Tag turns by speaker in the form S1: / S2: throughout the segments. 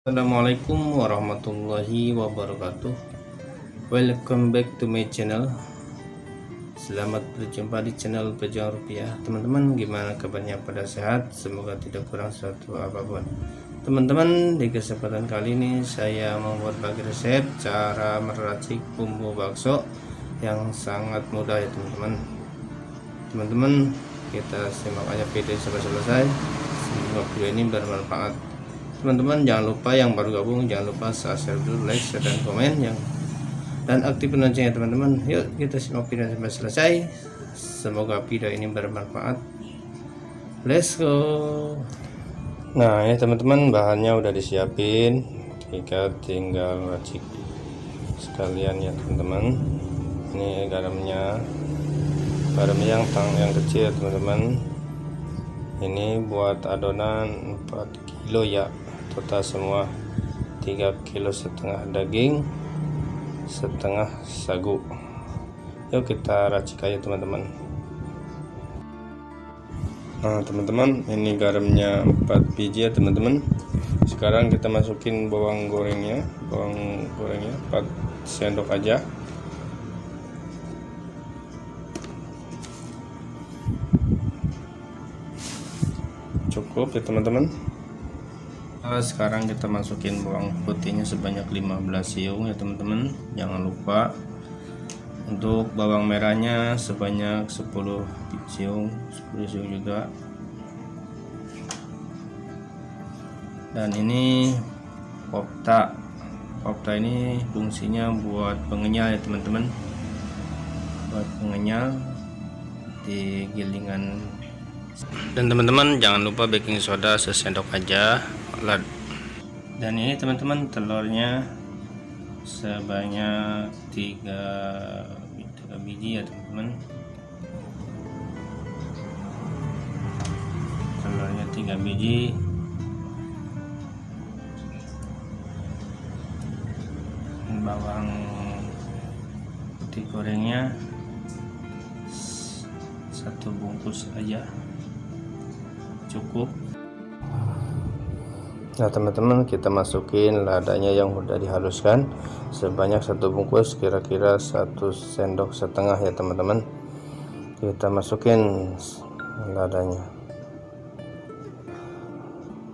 S1: Assalamualaikum warahmatullahi wabarakatuh. Welcome back to my channel. Selamat berjumpa di channel Pejuang Rupiah. Teman-teman, gimana kabarnya? Pada sehat? Semoga tidak kurang suatu apapun. Teman-teman, di kesempatan kali ini saya mau berbagi resep cara meracik bumbu bakso yang sangat mudah ya teman-teman. Teman-teman, kita simak aja video sampai selesai. Semoga video ini bermanfaat. Teman-teman, jangan lupa yang baru gabung, jangan lupa subscribe dulu, like, share, dan komen dan aktifkan loncengnya teman-teman. Yuk kita simak video sampai selesai. Semoga video ini bermanfaat. Let's go. Nah, ini teman-teman, bahannya udah disiapin, kita tinggal racik sekalian ya teman-teman. Ini garamnya yang kecil ya teman-teman. Ini buat adonan 4 kilo ya, total semua 3,5 kilo daging, setengah sagu. Yuk kita racik aja teman-teman. Nah teman-teman, ini garamnya 4 biji ya teman-teman. Sekarang kita masukin bawang gorengnya 4 sendok aja. Cukup ya teman-teman. Sekarang kita masukin bawang putihnya sebanyak 15 siung ya teman-teman. Jangan lupa untuk bawang merahnya sebanyak 10 siung juga. Dan ini kopta ini fungsinya buat pengenyal ya teman-teman, buat pengenyal di gilingan. Dan teman-teman jangan lupa baking soda sesendok aja. Dan ini teman-teman, telurnya sebanyak 3 biji ya teman-teman. Telurnya 3 biji. Bawang putih gorengnya 1 bungkus aja cukup. Nah teman-teman, kita masukin ladanya yang udah dihaluskan sebanyak 1 bungkus, kira-kira 1 sendok setengah ya teman-teman. Kita masukin ladanya,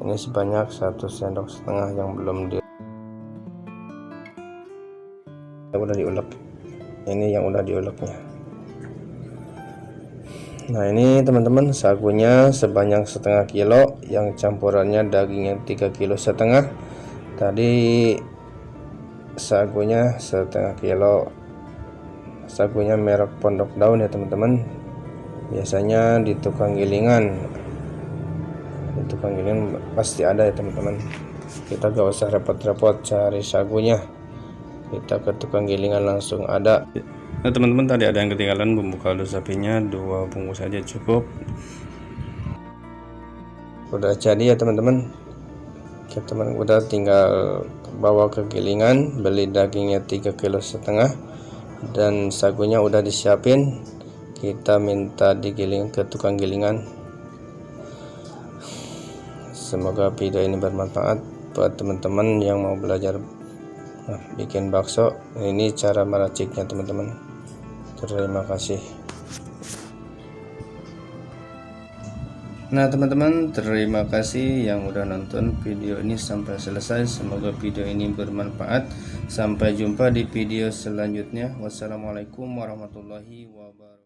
S1: ini sebanyak 1 sendok setengah yang belum udah diulek. Ini yang udah diuleknya. Nah ini teman-teman, sagunya sebanyak setengah kilo, yang campurannya dagingnya 3,5 kilo. Tadi sagunya setengah kilo. Sagunya merek Pondok Daun ya teman-teman. Biasanya di tukang gilingan pasti ada ya teman-teman. Kita gak usah repot-repot cari sagunya, kita ke tukang gilingan langsung ada. Nah teman-teman, tadi ada yang ketinggalan bumbu kaldu sapinya 2 bungkus saja cukup. Udah jadi ya teman-teman. Kita udah tinggal bawa ke gilingan, beli dagingnya 3,5 kilo dan sagunya udah disiapin. Kita minta digiling ke tukang gilingan. Semoga video ini bermanfaat buat teman-teman yang mau belajar bikin bakso. Ini cara meraciknya teman-teman. Terima kasih. Nah teman-teman, terima kasih yang udah nonton video ini sampai selesai. Semoga video ini bermanfaat. Sampai jumpa di video selanjutnya. Wassalamualaikum warahmatullahi wabarakatuh.